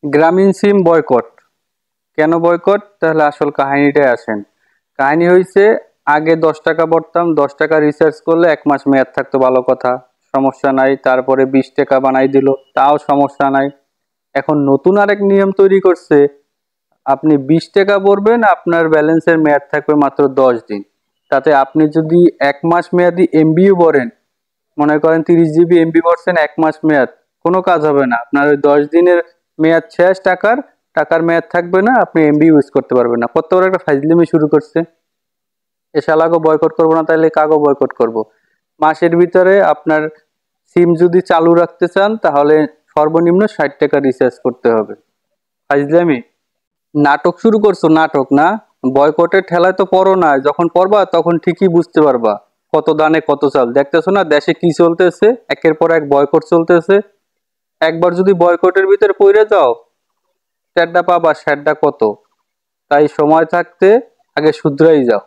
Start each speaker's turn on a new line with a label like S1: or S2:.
S1: গ্রামীণ সিম বয়কট। কেন বয়কট? তাহলে আসল কাহিনীটাই আসেন। কাহিনী হইছে, আগে 10 টাকা ভরতাম, 10 টাকা রিচার্জ করলে 1 মাস মেয়াদ থাকতো, ভালো কথা, সমস্যা নাই। তারপরে 20 টাকা বানাই দিল, তাও সমস্যা নাই। এখন নতুন আরেক নিয়ম তৈরি করছে, আপনি 20 টাকা ভরবেন, আপনার ব্যালেন্সের মেয়াদ থাকবে মাত্র 10 দিন। তাতে আপনি যদি 1 মাস মেয়াদি এমবিও ভরেন, মনে করেন 30 জিবি এমবি ভরছেন, 1 মাস মেয়াদ, কোনো কাজ হবে না। আপনার ওই 10 দিনের মেয়াদ শেষ, টাকার টাকার মেয়াদ থাকবে না, আপনি এমবি ইউজ করতে পারবেন না। কত বড় একটা ফাইজলিমি শুরু করছে! এ শালাকে বয়কট করবো না তাহলে কাগো বয়কট করব? মাসের ভিতরে আপনার সিম যদি চালু রাখতে চান তাহলে সর্বনিম্ন 60 টাকা রিচার্জ করতে হবে। ফাইজলামি! নাটক শুরু করছো, নাটক না? বয়কটের ঠেলায় তো পড়ো না, যখন পড়বা তখন ঠিকই বুঝতে পারবা কত দানে কত চাল। দেখতেছো না দেশে কি চলতেছে, একের পর এক বয়কট চলতেছে। একবার যদি বয়কটের ভিতরে পড়ে যাও, টেরটা পাবা স্যারটা কত। তাই সময় থাকতে আগে শুধরাই যাও।